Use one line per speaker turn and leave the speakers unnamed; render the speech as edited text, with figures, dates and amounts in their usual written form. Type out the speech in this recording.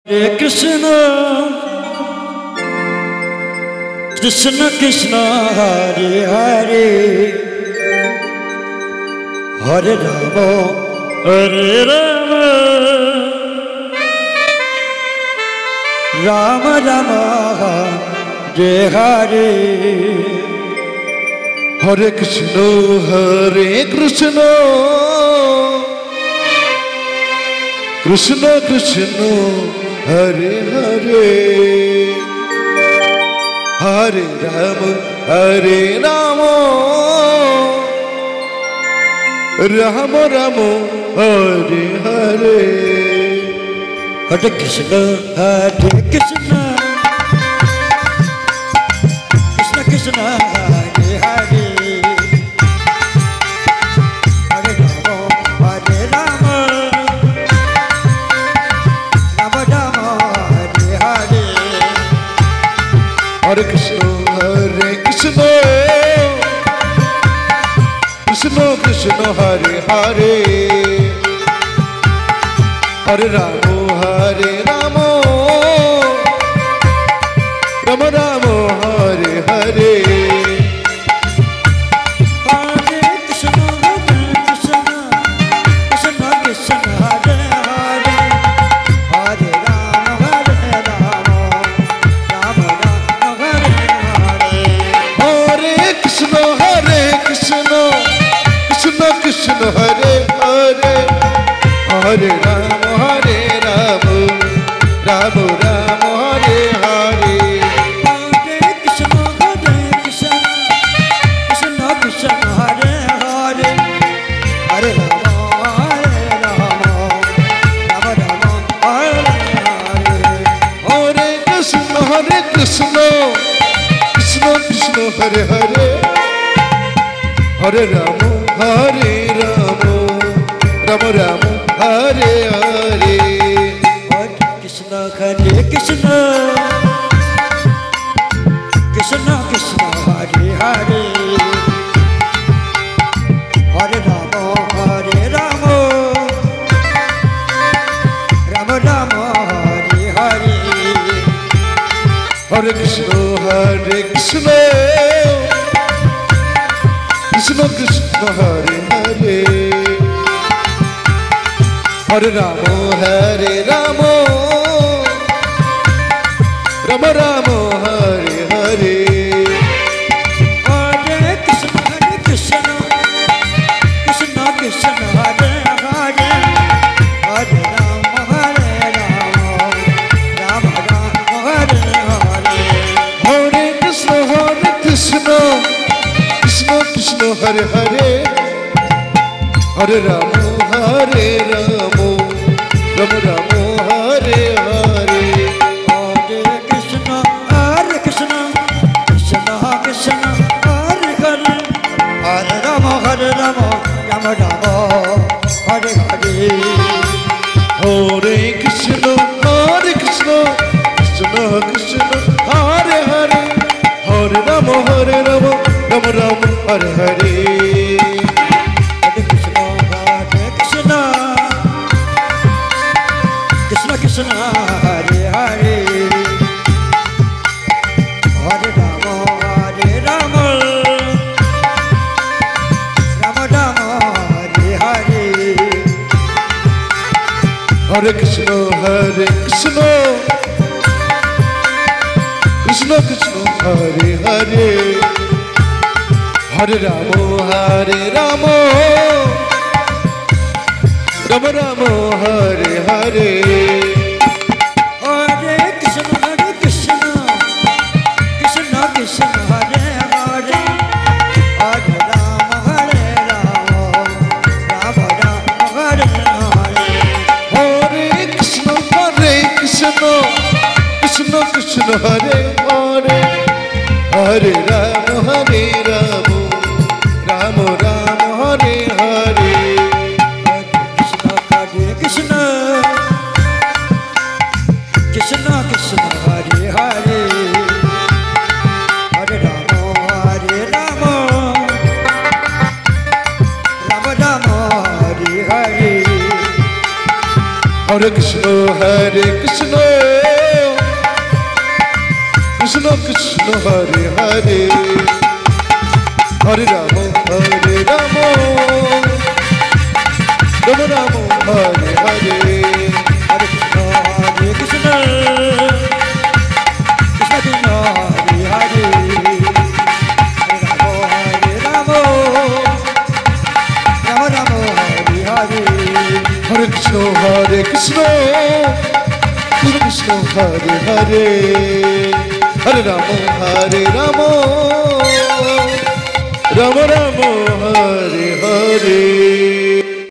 Hare Krishna, Krishna Krishna, Hare Hare, Hare Rama, Hare Rama, Rama Rama, Hare Hare,
Hare Krishna, Hare Krishna, Krishna Krishna, Hare Hare, Hare Rama, Hare Rama, Rama Rama, Hare Hare.
Hare Krishna, Hare Krishna, Krishna Krishna, Hare Hare, Hare Rama, Hare Rama, Rama Rama, Hare Hare.
Hare Krishna, Hare Krishna, Krishna Krishna, Hare Hare, Hare Rama, Hare Rama, Rama Rama, Hare Hare. Krishna Hare Hare, Hare Rama, Hare Rama, Rama Rama, Hare Hare.
Hare Krishna, Hare Krishna, Krishna Krishna, Hare Hare, Hare Rama, Hare Rama, Rama Rama, Hare Hare.
Hare Krishna, Hare Krishna, Krishna Krishna, Hare Hare, Hare Rama, Hare Rama, Rama Rama, Hare Hare.
Hare Krishna, Hare Krishna, Krishna Krishna, Hare Hare, Hare Rama, Hare Rama, Rama Rama, Hare Hare.
Hare Krishna, Hare Krishna, Krishna Krishna, Hare Hare, Hare Rama, Hare Rama, Rama Rama, Hare Hare.
Hare Krishna, Hare Krishna, Krishna Krishna, Hare Hare, Hare Rama, Hare Rama, Rama Rama, Hare Hare.
Hare Krishna, Hare Krishna, Krishna Krishna, Hare Hare, Hare Rama, Hare Rama, Rama Rama, Hare Hare.
Hare Krishna, Hare Krishna, Krishna Krishna, Hare Hare, Hare Rama, Hare Rama, Rama Rama, Hare Hare.
Hare Krishna, Hare Krishna, Krishna Krishna, Hare Hare, Hare Rama, Hare Rama, Rama Rama, Hare Hare.
Hare Krishna, Hare Krishna, Krishna Krishna, Hare Hare, Hare Rama, Hare Rama, Rama Rama, Hare Hare.
Hare Krishna, Hare Krishna, Krishna Krishna, Hare Hare, Hare Rama, Hare Rama, Rama Rama, Hare Hare.
Hare Krishna, Hare Krishna, Krishna Krishna, Hare Hare, Hare Rama, Hare Rama, Rama Rama, Hare Hare.
Hare Krishna, Hare Krishna, Krishna Krishna, Hare Hare, Hare Rama, Hare Rama, Rama Rama, Hare Hare.
Hare Krishna, Krishna Krishna, Hare Hare, Hare Rama, Hare Rama, Rama Rama, Hare Hare.
Hare Krishna, Hare Krishna, Krishna Krishna Hare Hare Hare Rama Hare Rama Rama Rama Hare Hare
Hare Krishna Krishna Krishna Hare Hare Hare Rama Rama Rama Hare Hare
Hare Krishna Krishna Krishna Hare Hare Hare Rama Rama Rama Hare Hare